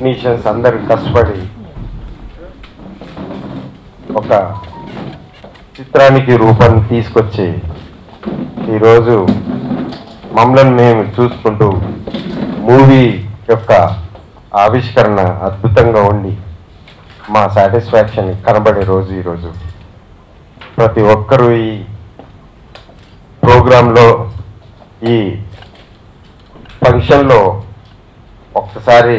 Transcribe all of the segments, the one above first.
Technicians అందరూ కష్టపడి ఒక చిత్రానికి రూపాన్ని తీసుకొచ్చి ఈరోజు మమ్మల్ని మేము చూసుకుంటూ మూవీ యొక్క ఆవిష్కరణ అద్భుతంగా ఉండి మా సాటిస్ఫాక్షన్ కనబడే రోజు ఈరోజు. ప్రతి ఒక్కరూ ఈ ప్రోగ్రాంలో ఈ ఫంక్షన్లో ఒక్కసారి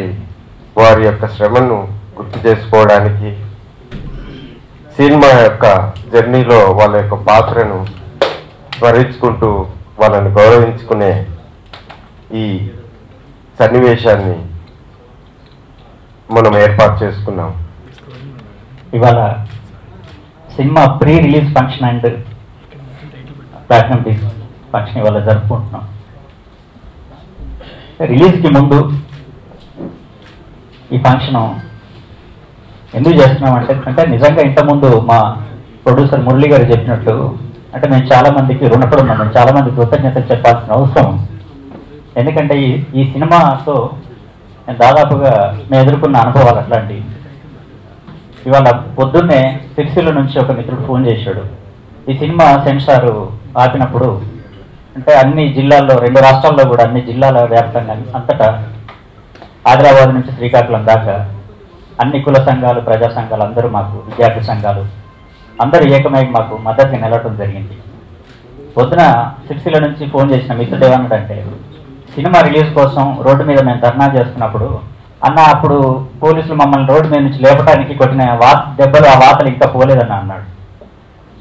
వారి యొక్క శ్రమను గుర్తు చేసుకోవడానికి, సినిమా యొక్క జర్నీలో వాళ్ళ యొక్క పాత్రను స్మరించుకుంటూ వాళ్ళని గౌరవించుకునే ఈ సన్నివేశాన్ని మనం ఏర్పాటు చేసుకున్నాం. ఇవాళ cinema pre release function and platinum disc function ఇవాళ జరుపుకుంటున్నాం. రిలీజ్కి ముందు ఈ ఫంక్షన్ ఎందుకు చేస్తున్నాం అంటే నిజంగా ఇంతకుముందు మా ప్రొడ్యూసర్ మురళి గారు చెప్పినట్టు అంటే మేము చాలామందికి రుణపడి ఉన్నాం, మేము చాలామంది కృతజ్ఞతలు చెప్పాల్సిన అవసరం. ఎందుకంటే ఈ సినిమాతో నేను దాదాపుగా మేము ఎదుర్కొన్న అనుభవాలు అట్లాంటివి. ఇవాళ పొద్దున్నే సిరిసిల్ల నుంచి ఒక మిత్రుడు ఫోన్ చేశాడు. ఈ సినిమా సెన్సార్ ఆపినప్పుడు అంటే అన్ని జిల్లాల్లో, 2 రాష్ట్రాల్లో కూడా అన్ని జిల్లాల వ్యాప్తంగా అంతటా ఆదిలాబాద్ నుంచి శ్రీకాకుళం దాకా అన్ని కుల సంఘాలు, ప్రజా సంఘాలు అందరూ మాకు, విద్యార్థి సంఘాలు అందరూ ఏకమై మాకు మద్దతుగా నిలవటం జరిగింది. పొద్దున సిరిసిల్ల నుంచి ఫోన్ చేసిన మిత్రుడు ఏమన్నాడంటే, సినిమా రిలీజ్ కోసం రోడ్డు మీద మేము ధర్నా చేస్తున్నప్పుడు అన్న అప్పుడు పోలీసులు మమ్మల్ని రోడ్డు మీద నుంచి లేపడానికి కొట్టిన దెబ్బలు, ఆ వార్తలు ఇంకా పోలేదన్న అన్నాడు.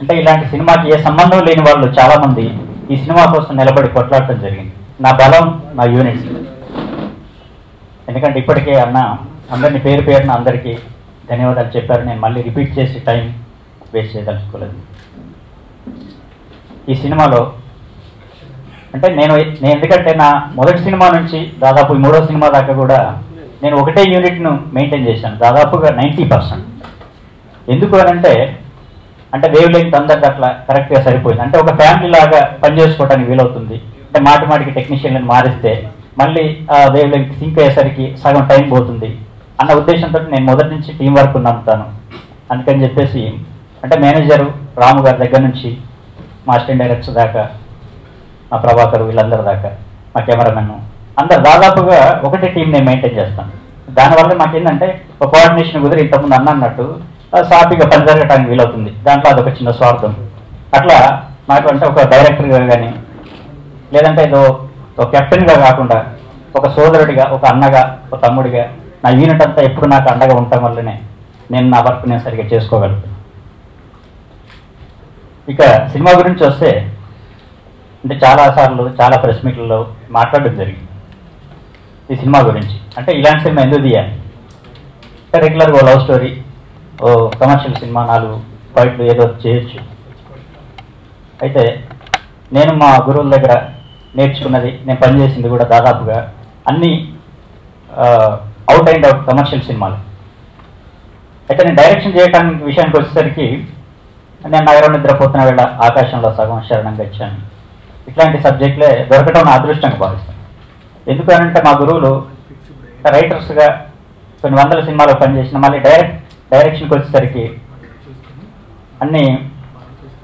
అంటే ఇలాంటి సినిమాకి ఏ సంబంధం లేని వాళ్ళు చాలామంది ఈ సినిమా కోసం నిలబడి కొట్లాడటం జరిగింది. నా బలం నా యూనిట్స్. ఎందుకంటే ఇప్పటికే అన్న అందరినీ పేరు పేరున అందరికీ ధన్యవాదాలు చెప్పారు. నేను మళ్ళీ రిపీట్ చేసి టైం వేస్ట్ చేయదలుచుకోలేదు. ఈ సినిమాలో అంటే నేను ఎందుకంటే నా మొదటి సినిమా నుంచి దాదాపు 3వ సినిమా దాకా కూడా నేను ఒకటే యూనిట్ను మెయింటైన్ చేశాను, దాదాపుగా 90%. ఎందుకు అంటే వేవ్ లెంగ్త్ అందరికి అట్లా కరెక్ట్గా సరిపోయింది. అంటే ఒక ఫ్యామిలీ లాగా పనిచేసుకోవడానికి వీలవుతుంది. అంటే మాటికి టెక్నీషియన్లను మారిస్తే మళ్ళీ ఆ వేవ్ లెంగ్త్ సింక్ అయ్యేసరికి సగం టైం పోతుంది అన్న ఉద్దేశంతో నేను మొదటి నుంచి టీం వర్క్ నమ్ముతాను. అందుకని చెప్పేసి అంటే మేనేజరు రాము గారి దగ్గర నుంచి మా అసిస్టెంట్ డైరెక్టర్ దాకా, మా ప్రభాకర్, వీళ్ళందరి దాకా, మా కెమెరామెన్ అందరు దాదాపుగా ఒకటే టీం నేను మెయింటైన్ చేస్తాను. దానివల్ల మాకేంటంటే ఒక కోఆర్డినేషన్ కుదిరి ఇంతకుముందు అన్నట్టు సాఫీగా పని జరగడానికి వీలవుతుంది. దాంట్లో అదొక చిన్న స్వార్థం. అట్లా నాకు అంటే ఒక డైరెక్టర్గా కానీ లేదంటే ఏదో ఒక కెప్టెన్గా కాకుండా ఒక సోదరుడిగా, ఒక అన్నగా, ఒక తమ్ముడిగా నా యూనిట్ అంతా ఎప్పుడు నాకు అండగా ఉండటం వల్లనే నేను నా వర్క్ నేను సరిగ్గా చేసుకోగలుగుతాను. ఇక సినిమా గురించి వస్తే అంటే చాలాసార్లు చాలా ప్రెస్ మీట్లలో మాట్లాడడం జరిగింది ఈ సినిమా గురించి. అంటే ఇలాంటి సినిమా ఎందుకు తీయాలి అంటే రెగ్యులర్గా లవ్ స్టోరీ, ఓ కమర్షియల్ సినిమా, 4 ఫైట్లు ఏదో చేయొచ్చు. అయితే నేను మా గురువుల దగ్గర నేర్చుకున్నది, నేను పనిచేసింది కూడా దాదాపుగా అన్ని అవుట్ అండ్ అవుట్ కమర్షియల్ సినిమాలు. అయితే నేను డైరెక్షన్ చేయడానికి విషయానికి వచ్చేసరికి నేను నగరం నిద్రపోతున్న వేళ, ఆకాశంలో సగం, శరణంగా ఇచ్చాను, ఇట్లాంటి సబ్జెక్టులే దొరకటం నా అదృష్టంగా భావిస్తాను. ఎందుకనంటే మా గురువులు రైటర్స్గా కొన్ని 100 సినిమాలు పనిచేసిన, మళ్ళీ డైరెక్షన్కి వచ్చేసరికి అన్ని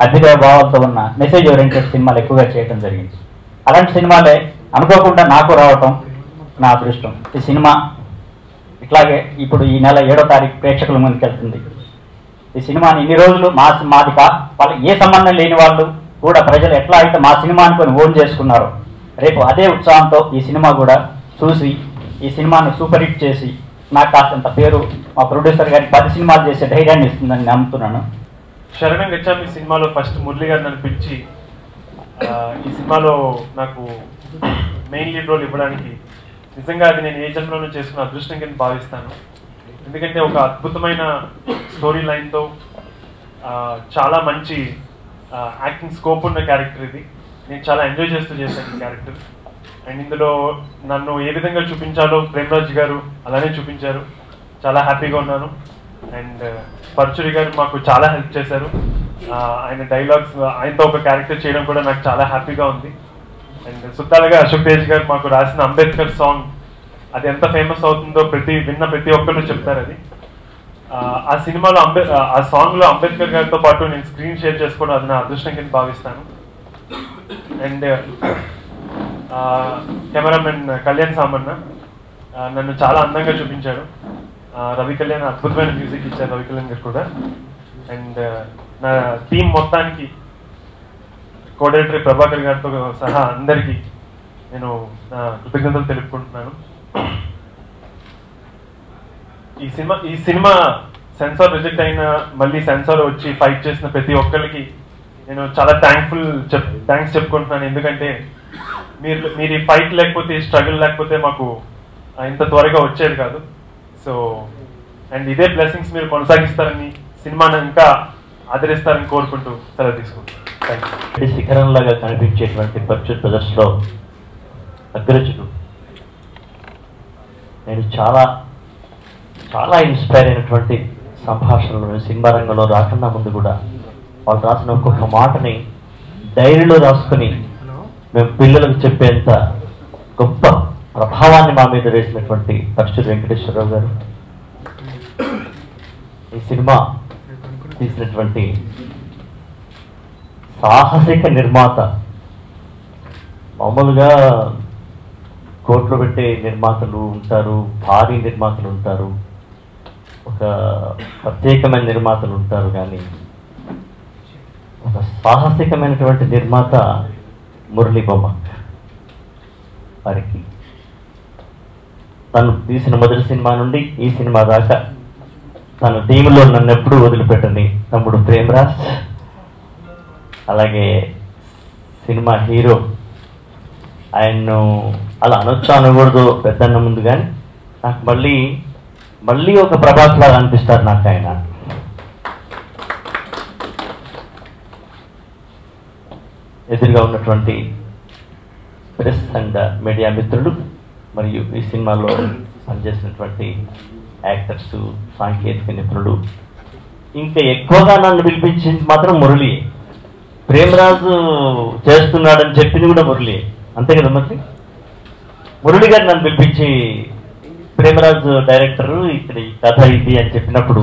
అభ్యుదయ భావాలతో ఉన్న మెసేజ్ ఓరియంటెడ్ సినిమాలు ఎక్కువగా చేయడం జరిగింది. అలాంటి సినిమాలే అనుకోకుండా నాకు రావటం నా అదృష్టం. ఈ సినిమా ఇట్లాగే ఇప్పుడు ఈ నెల 7వ తారీఖు ప్రేక్షకుల ముందుకు వెళ్తుంది. ఈ సినిమాని ఇన్ని రోజులు మాది వాళ్ళకి ఏ సంబంధం లేని వాళ్ళు కూడా ప్రజలు ఎట్లా అయితే మా సినిమా అనుకొని ఓన్ చేసుకున్నారో, రేపు అదే ఉత్సాహంతో ఈ సినిమా కూడా చూసి ఈ సినిమాను సూపర్ హిట్ చేసి నాకు కాస్తంత పేరు మా ప్రొడ్యూసర్ గారికి 10 సినిమాలు చేసే ధైర్యాన్ని ఇస్తుందని నమ్ముతున్నాను. శరణం గచ్చామి సినిమాలో ఫస్ట్ మురళి గారు నన్ను పిలిచి ఈ సినిమాలో నాకు మెయిన్ లీడ్ రోల్ ఇవ్వడానికి నిజంగా అది నేను ఏ జన్మలోనూ చేసుకున్న అదృష్టం కింద భావిస్తాను. ఎందుకంటే ఒక అద్భుతమైన స్టోరీ లైన్తో చాలా మంచి యాక్టింగ్ స్కోప్ ఉన్న క్యారెక్టర్ ఇది. నేను చాలా ఎంజాయ్ చేస్తూ చేశాను ఈ క్యారెక్టర్. అండ్ ఇందులో నన్ను ఏ విధంగా చూపించాలో ప్రేమరాజ్ గారు అలానే చూపించారు. చాలా హ్యాపీగా ఉన్నాను. అండ్ పరచురి గారు మాకు చాలా హెల్ప్ చేశారు. ఆయన డైలాగ్స్, ఆయనతో ఒక క్యారెక్టర్ చేయడం కూడా నాకు చాలా హ్యాపీగా ఉంది. అండ్ సుత్తాలుగా అశోక్ తేజ్ గారు మాకు రాసిన అంబేద్కర్ సాంగ్ అది ఎంత ఫేమస్ అవుతుందో ప్రతి ఒక్కరు చెప్తారు. అది ఆ సినిమాలో ఆ సాంగ్లో అంబేద్కర్ గారితో పాటు నేను స్క్రీన్ షేర్ చేసుకోవడం అది నా అదృష్టం కింద భావిస్తాను. అండ్ కెమెరామెన్ కళ్యాణ్ సామన్న నన్ను చాలా అందంగా చూపించాడు. రవి కళ్యాణ్ అద్భుతమైన మ్యూజిక్ ఇచ్చారు, రవి కళ్యాణ్ గారు కూడా. అండ్ నా టీం మొత్తానికి కోఆర్డినేటర్ ప్రభాకర్ గారితో సహా అందరికీ నేను నా కృతజ్ఞతలు తెలుపుకుంటున్నాను. ఈ సినిమా సెన్సార్ రిజెక్ట్ అయిన మళ్ళీ సెన్సార్ వచ్చి ఫైట్ చేసిన ప్రతి ఒక్కరికి నేను చాలా థ్యాంక్స్ చెప్పుకుంటున్నాను. ఎందుకంటే మీరు ఈ ఫైట్ లేకపోతే ఈ స్ట్రగుల్ లేకపోతే మాకు ఇంత త్వరగా వచ్చేది కాదు. సో అండ్ ఇదే బ్లెస్సింగ్స్ మీరు కొనసాగిస్తారని, సినిమాను ఇంకా ఆదరిస్తారని కోరుకుంటూ సెలవు తీసుకుంటాను. Thank you. శిఖరంలాగా కనిపించేటువంటి పర్చూర్ బ్రదర్స్లో అగ్రజుడు నేను చాలా చాలా ఇన్స్పైర్ అయినటువంటి సంభాషణలు సినిమా రంగంలో రాకుండా ముందు కూడా వాళ్ళు రాసిన ఒక్కొక్క మాటని డైరీలో రాసుకొని మేము పిల్లలకు చెప్పేంత గొప్ప ప్రభావాన్ని మా మీద వేసినటువంటి పర్చూర్ వెంకటేశ్వరరావు గారు, ఈ సినిమా తీసినటువంటి సాహసిక నిర్మాత. మామూలుగా కోట్లు పెట్టే నిర్మాతలు ఉంటారు, భారీ నిర్మాతలు ఉంటారు, ఒక ప్రత్యేకమైన నిర్మాతలు ఉంటారు, కానీ ఒక సాహసికమైనటువంటి నిర్మాత మురళీ బొమ్మ వారికి తను తీసిన మొదటి సినిమా నుండి ఈ సినిమా దాకా తన టీంలో నన్ను ఎప్పుడూ వదిలిపెట్టని తమ్ముడు ప్రేమరాజ్, అలాగే సినిమా హీరో ఆయన్ను అలా అనొచ్చా అనకూడదు పెద్దన్న ముందు, కానీ నాకు మళ్ళీ ఒక ప్రభాస్ లాగా అనిపిస్తారు నాకు ఆయన. ఎదురుగా ఉన్నటువంటి ప్రెస్ అండ్ మీడియా మిత్రులు మరియు ఈ సినిమాలో పనిచేసినటువంటి యాక్టర్స్, సాంకేతిక నిపుణులు, ఇంకా ఎక్కువగా నన్ను పిలిపించింది మాత్రం మురళి. ప్రేమరాజు చేస్తున్నాడని చెప్పింది కూడా మురళి, అంతే కదా మరి. మురళి గారు నన్ను పిలిపించి ప్రేమరాజు డైరెక్టరు ఇక్కడ ఈ కథ ఇది అని చెప్పినప్పుడు,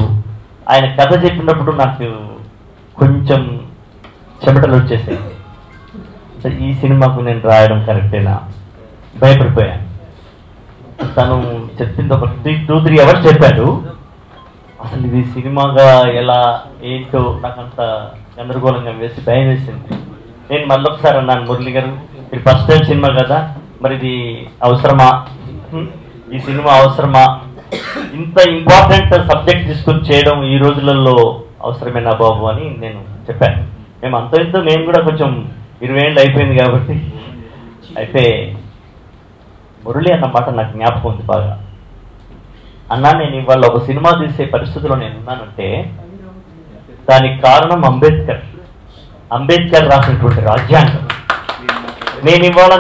ఆయన కథ చెప్పినప్పుడు నాకు కొంచెం చెమటలు వచ్చేసాయి. ఈ సినిమాకు నేను రాయడం కరెక్టేనా భయపడిపోయాను. తను చెప్పింది ఒక 2-3 అవర్స్ చెప్పాడు. అసలు ఇది సినిమాగా ఎలా ఏంటో నాకంత గందరగోళంగా వేసి భయం వేసింది. నేను మళ్ళొకసారి అన్నాను, మురళి గారు ఇది ఫస్ట్ టైం సినిమా కదా, మరి ఇది అవసరమా, ఈ సినిమా అవసరమా, ఇంత ఇంపార్టెంట్ సబ్జెక్ట్ తీసుకొని చేయడం ఈ రోజులలో అవసరమేనా బాబు అని నేను చెప్పాను. మేము ఇంతో నేను కూడా కొంచెం 20 ఏళ్ళు అయిపోయింది కాబట్టి. అయితే మురళి అన్న మాట నాకు జ్ఞాపకం ఉంది బాగా. అన్నా నేను ఇవాళ ఒక సినిమా తీసే పరిస్థితిలో నేను ఉన్నానంటే దానికి కారణం అంబేద్కర్ రాసినటువంటి రాజ్యాంగం. నేను ఇవాళ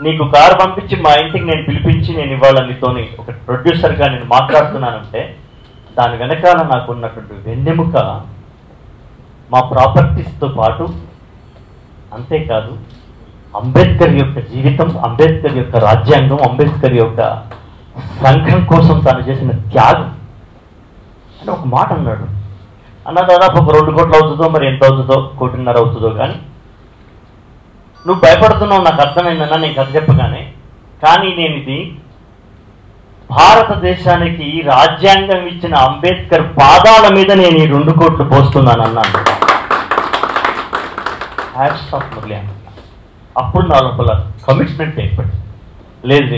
నీకు కారు పంపించి మా ఇంటికి నేను పిలిపించి నేను ఇవాళ నీతోని ఒక ప్రొడ్యూసర్గా నేను మాట్లాడుతున్నానంటే దాని వెనకాల నాకు ఉన్నటువంటి వెన్నెముక మా ప్రాపర్టీస్తో పాటు, అంతేకాదు అంబేద్కర్ యొక్క జీవితం, అంబేద్కర్ యొక్క రాజ్యాంగం, అంబేద్కర్ యొక్క సంఘం కోసం తాను చేసిన త్యాగం అని ఒక మాట అన్నాడు. దాదాపు ఒక 2 కోట్లు అవుతుందో మరి ఎంత అవుతుందో, 1.5 కోటి అవుతుందో, కానీ నువ్వు భయపడుతున్నావు నాకు అర్థమైందన్నా నేను కథ చెప్పగానే. కానీ నేను ఇది భారతదేశానికి రాజ్యాంగం ఇచ్చిన అంబేద్కర్ పాదాల మీద నేను ఈ 2 కోట్లు పోస్తున్నాను అన్నాను. హ్యాట్స్ ఆఫ్ మురళి అన్న. అప్పుడు నా లోపల కమిట్మెంట్ ఏర్పడింది. లేదు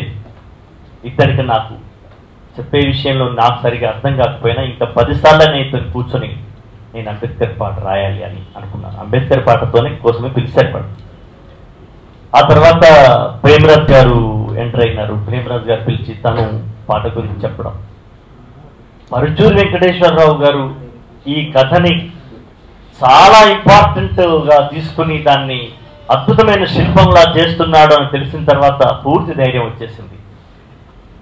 ఇద్దరికి నాకు చెప్పే విషయంలో నాకు సరిగా అర్థం కాకపోయినా ఇంకా 10 సార్లు నేను కూర్చొని నేను అంబేద్కర్ పాట రాయాలి అని అనుకున్నాను. అంబేద్కర్ పాటతోనే కోసమే పిలిచారు. ఆ తర్వాత ప్రేమరాజ్ గారు ఎంటర్ అయినారు. ప్రేమరాజ్ గారు పిలిచి తను పాట గురించి చెప్పడం, పరుచూరి వెంకటేశ్వరరావు గారు ఈ కథని చాలా ఇంపార్టెంట్గా తీసుకుని దాన్ని అద్భుతమైన శిల్పంలా చేస్తున్నాడు అని తెలిసిన తర్వాత పూర్తి ధైర్యం వచ్చేసింది.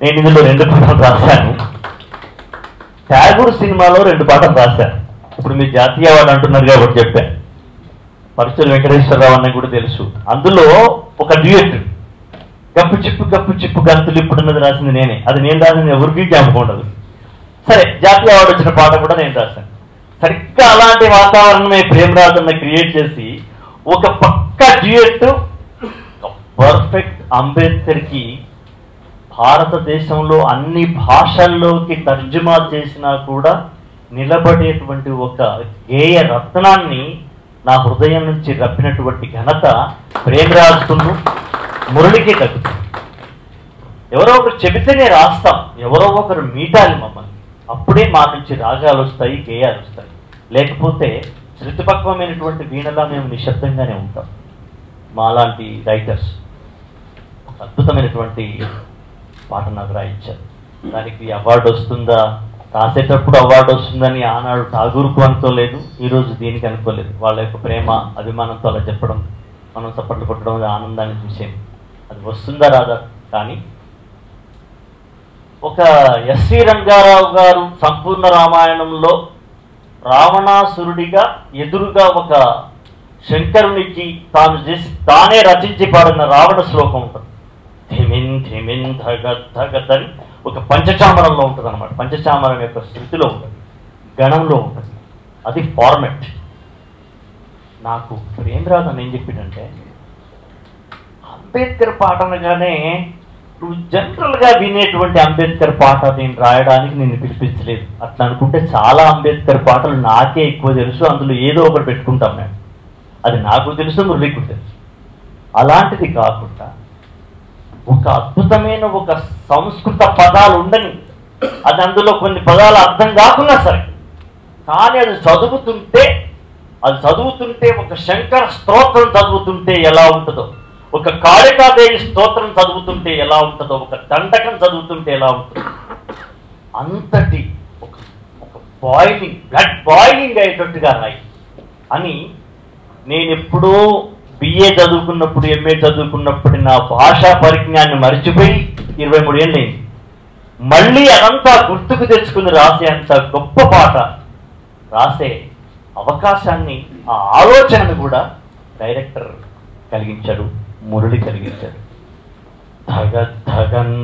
నేను ఇందులో 2 పాటలు రాశాను. ట్యాగూర్ సినిమాలో 2 పాటలు రాశాను. ఇప్పుడు మీరు జాతీయ అవార్డు అంటున్నారు కాబట్టి చెప్పాను. పరుచూరి వెంకటేశ్వరరావు అన్న కూడా తెలుసు. అందులో ఒక డ్యూయట్ గప్పు చిప్పు గంతులు ఇప్పుడున్నది రాసింది నేనే. అది నేను రాసింది ఎవరికి జ్ఞాపకం ఉండదు. సరే, జాతీయ అవార్డు వచ్చిన పాట కూడా నేను రాశాను. సరిగ్గా అలాంటి వాతావరణమే ప్రేమరాజన్న క్రియేట్ చేసి ఒక పక్క డ్యూయట్ పర్ఫెక్ట్ అంబేద్కర్కి భారతదేశంలో అన్ని భాషల్లోకి తర్జుమా చేసినా కూడా నిలబడేటువంటి ఒక గేయ రత్నాన్ని నా హృదయం నుంచి రప్పినటువంటి ఘనత ప్రేమరాజును మురళికి దక్కుతుంది. ఎవరో ఒకరు చెబితేనే రాస్తాం, ఎవరో ఒకరు మీటాలి మమ్మల్ని, అప్పుడే మా నుంచి రాగాలు వస్తాయి, గేయాలు వస్తాయి. లేకపోతే శృతిపక్వమైనటువంటి వీణలా మేము నిశ్శబ్దంగానే ఉంటాం. మాలాంటి రైటర్స్ అద్భుతమైనటువంటి పాట నాకు రాయించారు. దానికి అవార్డు వస్తుందా, రాసేటప్పుడు అవార్డు వస్తుందని ఆనాడు ఠాగూర్కు అనుకోలేదు, ఈరోజు దీనికి అనుకోలేదు. వాళ్ళ యొక్క ప్రేమ అభిమానంతో అలా చెప్పడం, మనం చప్పట్లు కొట్టడం అది ఆనందాన్ని విషయం. అది వస్తుందా రాదా. కానీ ఒక ఎస్వి రంగారావు గారు సంపూర్ణ రామాయణంలో రావణాసురుడిగా ఎదురుగా ఒక శంకరునికి తానే రచించి పాడిన రావణ శ్లోకం ఉంటుంది. ధిమిన్ ధిమిన్ ధగత్ ధగత్ అని ఒక పంచచామరంలో ఉంటుంది అనమాట. పంచచామరం యొక్క శృతిలో ఉంటుంది, గణంలో ఉంటుంది. అది ఫార్మెట్. నాకు ప్రేమరాజన్ ఏం చెప్పిందంటే, అంబేద్కర్ పాట అనగానే నువ్వు జనరల్గా వినేటువంటి అంబేద్కర్ పాట నేను రాయడానికి నేను పిలిపించలేదు. అట్లా అనుకుంటే చాలా అంబేద్కర్ పాటలు నాకే ఎక్కువ తెలుసు, అందులో ఏదో ఒకటి పెట్టుకుంటాం మేము. అది నాకు తెలుసు, మురళికి తెలుసు. అలాంటిది కాకుండా ఒక అద్భుతమైన ఒక సంస్కృత పదాలు ఉండని, అది అందులో కొన్ని పదాలు అర్థం కాకున్నా సరే, కానీ అది చదువుతుంటే ఒక శంకర స్తోత్రం చదువుతుంటే ఎలా ఉంటుందో, ఒక కాళికాదేవి స్తోత్రం చదువుతుంటే ఎలా ఉంటుందో, ఒక దండకం చదువుతుంటే ఎలా ఉంటుందో, అంతటి ఒక బాయిలింగ్, బ్లడ్ బాయిలింగ్ అయ్యేటట్టుగా రాయి అని నేను ఎప్పుడో బిఏ చదువుకున్నప్పుడు, ఎంఏ చదువుకున్నప్పుడు నా భాషా పరిజ్ఞాన్ని మర్చిపోయి 23 ఏళ్ళైంది. మళ్ళీ అదంతా గుర్తుకు తెచ్చుకుని రాసే అంత గొప్ప పాట రాసే అవకాశాన్ని, ఆ ఆలోచనను కూడా డైరెక్టర్ కలిగించాడు, మురళి కలిగించాడు. ధగద్ధగన్మేరోజ్వల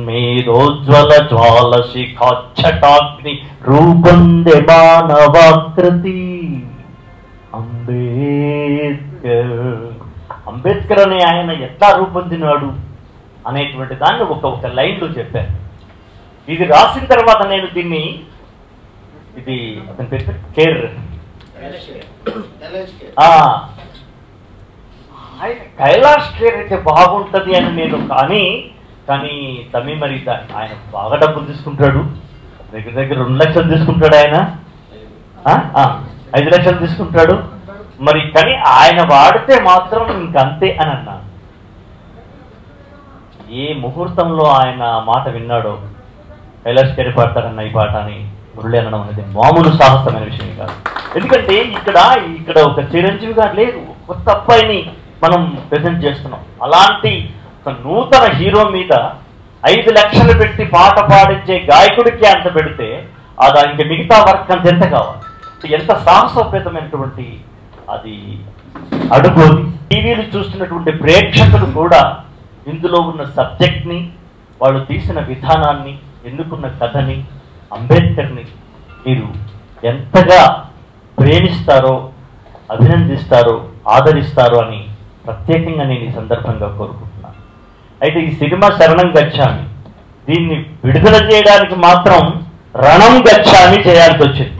జ్వాల శిఖాఛటాగ్ని రూపొందే మానవాకృతి అంబేద్కర్ అనే ఆయన ఎట్లా రూపొందినాడు అనేటువంటి దాన్ని ఒక లైన్లో చెప్పాను. ఇది రాసిన తర్వాత నేను దీన్ని, ఇది అతని పేరు కేర్, ఆయన కైలాష్ కేర్ అయితే బాగుంటుంది అని నేను కానీ తమ్మి మరి ఆయన బాగా డబ్బులు తీసుకుంటాడు, దగ్గర 2 లక్షలు తీసుకుంటాడు ఆయన, 5 లక్షలు తీసుకుంటాడు మరి. కానీ ఆయన వాడితే మాత్రం ఇంకంతే అని అన్నాను. ఏ ముహూర్తంలో ఆయన మాట విన్నాడో, కైలాష్ కేర్ పాడతారన్న ఈ పాట అని మురళి అనడం అనేది మామూలు సాహసమైన విషయం కాదు. ఎందుకంటే ఇక్కడ ఒక చిరంజీవి గారు లేదు, కొత్త అబ్బాయిని మనం ప్రెజెంట్ చేస్తున్నాం. అలాంటి ఒక నూతన హీరో మీద 5 లక్షలు పెట్టి పాట పాడించే గాయకుడికి అంత పెడితే అది ఇంక మిగతా వర్క్ అంత ఎంత కావాలి, ఎంత సాహసోపేతమైనటువంటి అది అడుగు. టీవీలు చూస్తున్నటువంటి ప్రేక్షకులు కూడా ఇందులో ఉన్న సబ్జెక్ట్ని, వాళ్ళు తీసిన విధానాన్ని, ఎన్నుకున్న కథని, అంబేద్కర్ని మీరు ఎంతగా ప్రేమిస్తారో, అభినందిస్తారో, ఆదరిస్తారో అని ప్రత్యేకంగా నేను ఈ సందర్భంగా కోరుకుంటున్నాను. అయితే ఈ సినిమా శరణం గచ్చామి, దీన్ని విడుదల చేయడానికి మాత్రం రణం గచ్చామి చేయాల్సి వచ్చింది.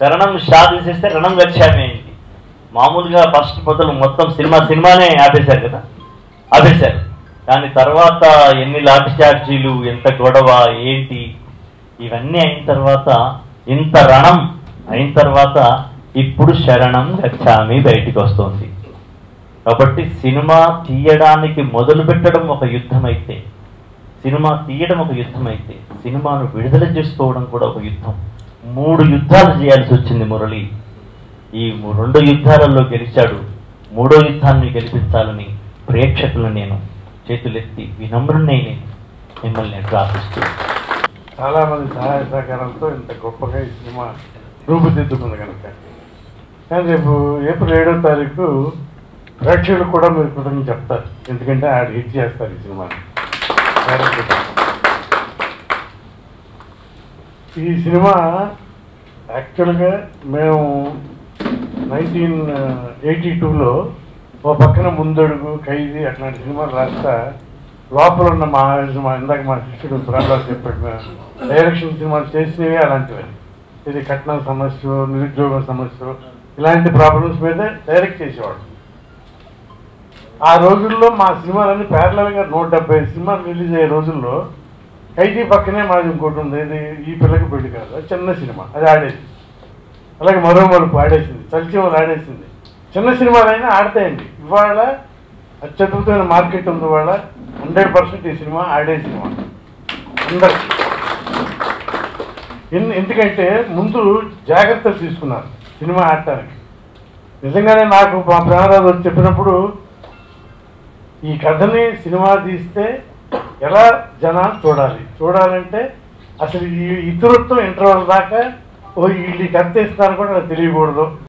శరణం షా తీసేస్తే రణం గచ్చామి అయింది. మామూలుగా ఫస్ట్ మొత్తం సినిమానే ఆపేశారు కదా, ఆపేశారు. కానీ తర్వాత ఎన్ని లాఠీ చార్జీలు, ఎంత గొడవ ఏంటి, ఇవన్నీ అయిన తర్వాత, ఇంత రణం అయిన తర్వాత ఇప్పుడు శరణం గచ్చామి బయటికి వస్తుంది. కాబట్టి సినిమా తీయడానికి మొదలు పెట్టడం ఒక యుద్ధం అయితే, సినిమా తీయడం ఒక యుద్ధం అయితే, సినిమాను విడుదల చేసుకోవడం కూడా ఒక యుద్ధం. 3 యుద్ధాలు చేయాల్సి వచ్చింది మురళి. ఈ 2 యుద్ధాలలో గెలిచాడు. 3వ యుద్ధాన్ని గెలిపించాలని ప్రేక్షకులను నేను చేతులెత్తి వినమ్రుణ్ణి మిమ్మల్ని ప్రార్థిస్తూ, చాలామంది సహాయ సహకారంతో ఇంత గొప్పగా ఈ సినిమా రూపుదిద్దుకుంది కనుక. కానీ రేపు ఏప్రిల్ 7వ తారీఖు ప్రేక్షకులకు కూడా మీరు కృతజ్ఞత చెప్తారు, ఎందుకంటే ఆడ హిట్ చేస్తారు ఈ సినిమాని. ఈ సినిమా యాక్చువల్గా మేము 1982లో ఓ పక్కన ముందడుగు, ఖైదీ అట్లాంటి సినిమాలు రాస్తా లోపల ఉన్న మా ఇందాక మా శిష్యుడు బ్రాండ్రావు చెప్పాడు, మేము డైరెక్షన్ సినిమాలు చేసినవి అలాంటివి. ఇది కట్నం సమస్య, నిరుద్యోగం సమస్య, ఇలాంటి ప్రాబ్లమ్స్ మీద డైరెక్ట్ చేసేవాడు. ఆ రోజుల్లో మా సినిమాలన్నీ ప్యారలల్గా 170 సినిమాలు రిలీజ్ అయ్యే రోజుల్లో ఖైదీ పక్కనే మాది ఇంకోటి ఉంది, ఇది ఈ పిల్లకి పెళ్లి కాదు, చిన్న సినిమా, అది ఆడేది. అలాగే మరో మరుపు ఆడేసింది, చలిచీమలు ఆడేసింది. చిన్న సినిమాలైనా ఆడతాయండి. ఇవాళ అత్యద్భుతమైన మార్కెట్ ఉంది. ఇవాళ 100% ఈ సినిమా ఆడే సినిమా అందరికి. ఎందుకంటే ముందు జాగ్రత్తలు తీసుకున్నారు సినిమా ఆడటానికి. నిజంగానే నాకు మా ప్రేమరాజు వచ్చి చెప్పినప్పుడు, ఈ కథని సినిమా తీస్తే ఎలా జనాలు చూడాలంటే అసలు ఈ ఇతరులతో ఇంటర్వల్ దాకా వీళ్ళు కథ తీస్తున్నారు కూడా నాకు తెలియకూడదు.